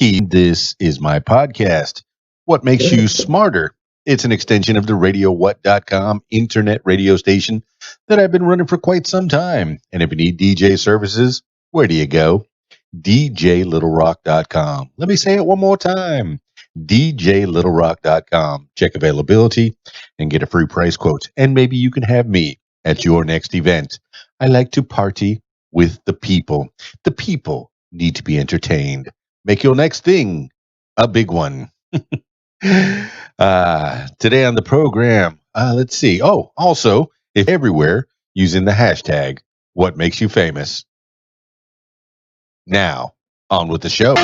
This is my podcast. What makes you smarter? It's an extension of the RadioWhat.com internet radio station that I've been running for quite some time. And if you need DJ services, where do you go? DJLittleRock.com. Let me say it one more time. DJLittleRock.com. Check availability and get a free price quote. And maybe you can have me at your next event. I like to party with the people. The people need to be entertained. Make your next thing a big one. Today on the program, let's see. Oh, also, if everywhere using the hashtag, what makes you famous? Now, on with the show.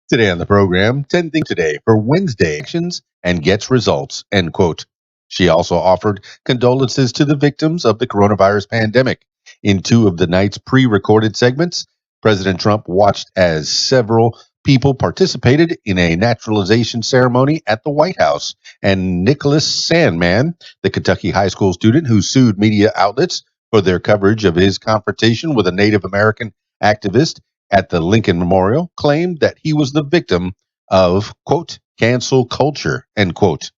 Today on the program, 10 things today for Wednesday actions and gets results, end quote. She also offered condolences to the victims of the coronavirus pandemic. In two of the night's pre-recorded segments, President Trump watched as several people participated in a naturalization ceremony at the White House, and Nicholas Sandman, the Kentucky high school student who sued media outlets for their coverage of his confrontation with a Native American activist at the Lincoln Memorial, claimed that he was the victim of, quote, cancel culture, end quote.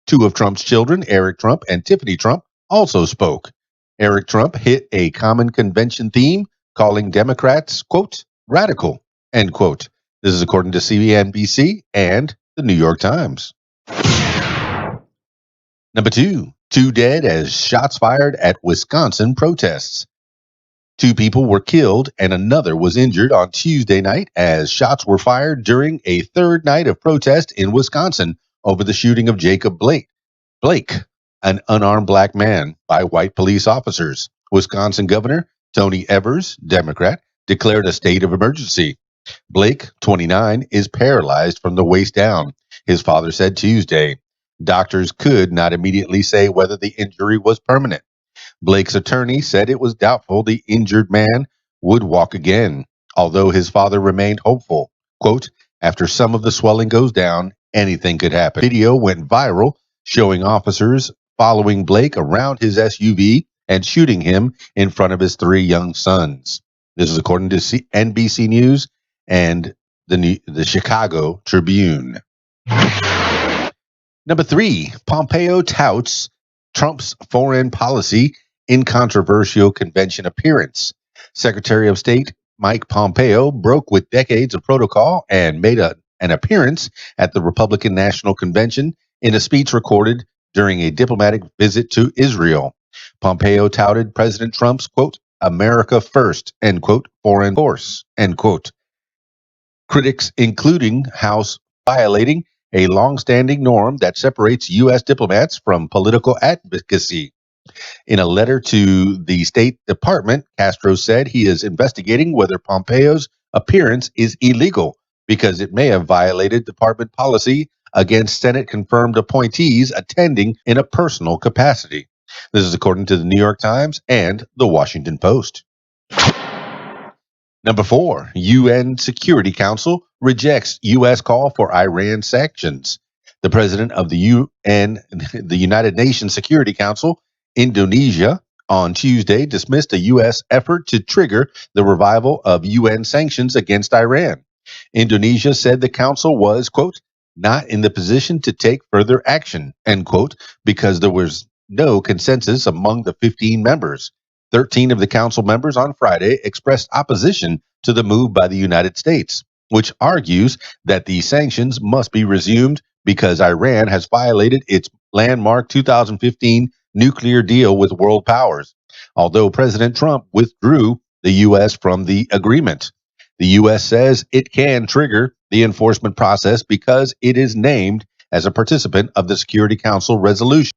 Two of Trump's children, Eric Trump and Tiffany Trump, also spoke. Eric Trump hit a common convention theme, calling Democrats, quote, radical, end quote. This is according to CNBC and the New York Times. Number two dead as shots fired at Wisconsin protests. Two people were killed and another was injured on Tuesday night as shots were fired during a third night of protest in Wisconsin over the shooting of Jacob Blake, an unarmed black man, by white police officers. Wisconsin Governor Tony Evers, Democrat, declared a state of emergency. Blake, 29, is paralyzed from the waist down, his father said Tuesday. Doctors could not immediately say whether the injury was permanent. Blake's attorney said it was doubtful the injured man would walk again, although his father remained hopeful. Quote, after some of the swelling goes down, anything could happen. Video went viral showing officers following Blake around his SUV and shooting him in front of his three young sons. This is according to NBC News and the Chicago Tribune. Number three, Pompeo touts Trump's foreign policy in controversial convention appearance. Secretary of State Mike Pompeo broke with decades of protocol and made an appearance at the Republican National Convention in a speech recorded during a diplomatic visit to Israel. Pompeo touted President Trump's, quote, America first, end quote, foreign course, end quote. Critics, including House, violating a long-standing norm that separates U.S. diplomats from political advocacy. In a letter to the State Department, Castro said he is investigating whether Pompeo's appearance is illegal because it may have violated department policy against Senate-confirmed appointees attending in a personal capacity. This is according to the New York Times and the Washington Post. Number four, UN Security Council rejects U.S. call for Iran sanctions. The president of the United Nations Security Council, Indonesia, on Tuesday dismissed a U.S. effort to trigger the revival of UN sanctions against Iran. Indonesia said the council was, quote, not in the position to take further action, end quote, because there was no consensus among the 15 members. 13 of the council members on Friday expressed opposition to the move by the United States, which argues that the sanctions must be resumed because Iran has violated its landmark 2015 nuclear deal with world powers, although President Trump withdrew the U.S. from the agreement. The U.S. says it can trigger the enforcement process because it is named as a participant of the Security Council resolution.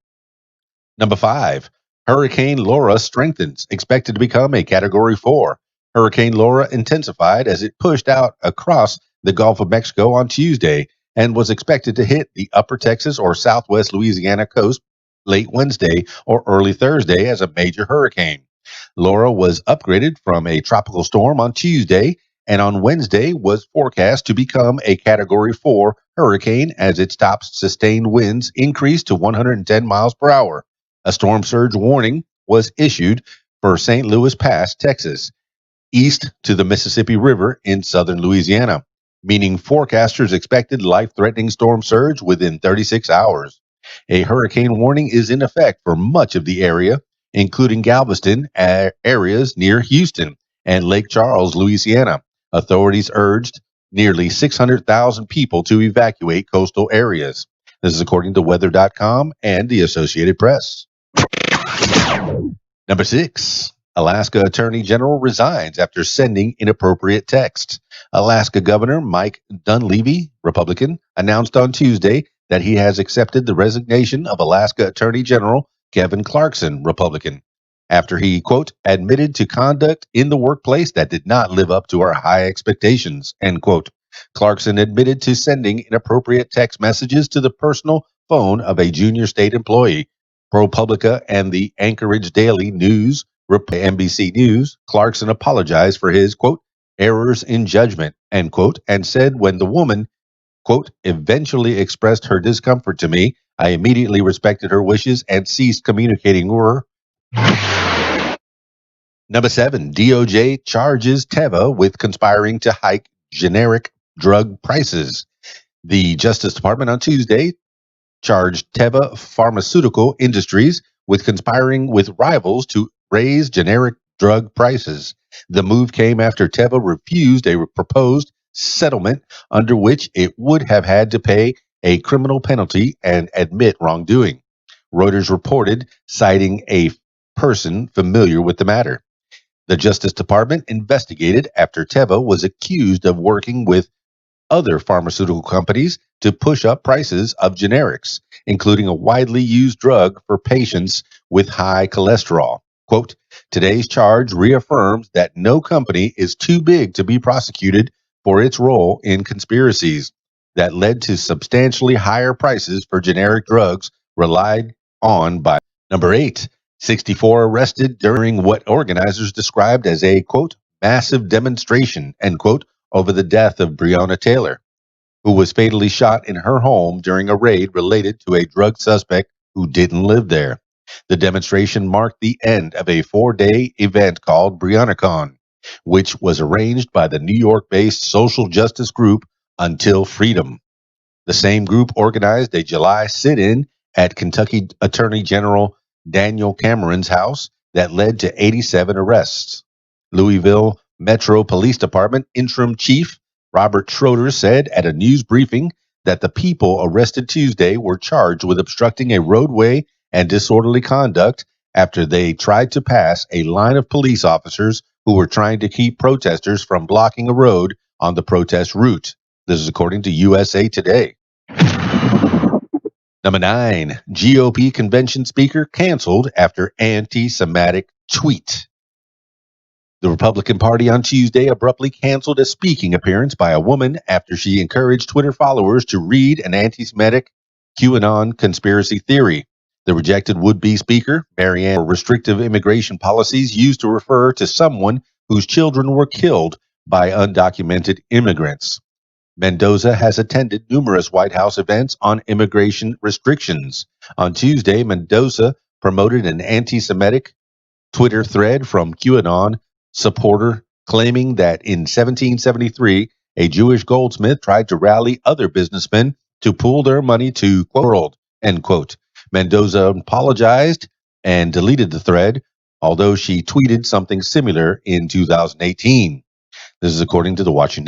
Number five, Hurricane Laura strengthens, expected to become a Category 4. Hurricane Laura intensified as it pushed out across the Gulf of Mexico on Tuesday and was expected to hit the upper Texas or southwest Louisiana coast late Wednesday or early Thursday as a major hurricane. Laura was upgraded from a tropical storm on Tuesday and on Wednesday was forecast to become a Category 4 hurricane as its top sustained winds increased to 110 miles per hour. A storm surge warning was issued for St. Louis Pass, Texas, east to the Mississippi River in southern Louisiana. meaning forecasters expected life-threatening storm surge within 36 hours. A hurricane warning is in effect for much of the area, including Galveston, areas near Houston, and Lake Charles, Louisiana. Authorities urged nearly 600,000 people to evacuate coastal areas. This is according to weather.com and the Associated Press. Number 6. Alaska Attorney General resigns after sending inappropriate texts. Alaska Governor Mike Dunleavy, Republican, announced on Tuesday that he has accepted the resignation of Alaska Attorney General Kevin Clarkson, Republican, after he, quote, admitted to conduct in the workplace that did not live up to our high expectations, end quote. Clarkson admitted to sending inappropriate text messages to the personal phone of a junior state employee. ProPublica and the Anchorage Daily News, NBC News, Clarkson apologized for his, quote, errors in judgment, end quote, and said when the woman, quote, eventually expressed her discomfort to me, I immediately respected her wishes and ceased communicating with her. Number 7, DOJ charges Teva with conspiring to hike generic drug prices. The Justice Department on Tuesday charged Teva Pharmaceutical Industries with conspiring with rivals to raise generic drug prices. The move came after Teva refused a proposed settlement under which it would have had to pay a criminal penalty and admit wrongdoing. Reuters reported, citing a person familiar with the matter. The Justice Department investigated after Teva was accused of working with other pharmaceutical companies to push up prices of generics, including a widely used drug for patients with high cholesterol. Quote, today's charge reaffirms that no company is too big to be prosecuted for its role in conspiracies that led to substantially higher prices for generic drugs relied on by. Number 8, 64 arrested during what organizers described as a, quote, massive demonstration, end quote, over the death of Breonna Taylor, who was fatally shot in her home during a raid related to a drug suspect who didn't live there. The demonstration marked the end of a 4-day event called BreonnaCon, which was arranged by the New York-based social justice group Until Freedom. The same group organized a July sit-in at Kentucky Attorney General Daniel Cameron's house that led to 87 arrests. Louisville Metro Police Department Interim Chief Robert Schroeder said at a news briefing that the people arrested Tuesday were charged with obstructing a roadway and disorderly conduct after they tried to pass a line of police officers who were trying to keep protesters from blocking a road on the protest route. This is according to USA Today. Number 9, GOP convention speaker canceled after anti-Semitic tweet. The Republican Party on Tuesday abruptly canceled a speaking appearance by a woman after she encouraged Twitter followers to read an anti-Semitic QAnon conspiracy theory. The rejected would-be speaker, Marianne, restrictive immigration policies used to refer to someone whose children were killed by undocumented immigrants. Mendoza has attended numerous White House events on immigration restrictions. On Tuesday, Mendoza promoted an anti-Semitic Twitter thread from QAnon supporter claiming that in 1773, a Jewish goldsmith tried to rally other businessmen to pool their money to, quote, world, end quote. Mendoza apologized and deleted the thread, although she tweeted something similar in 2018. This is according to the Washington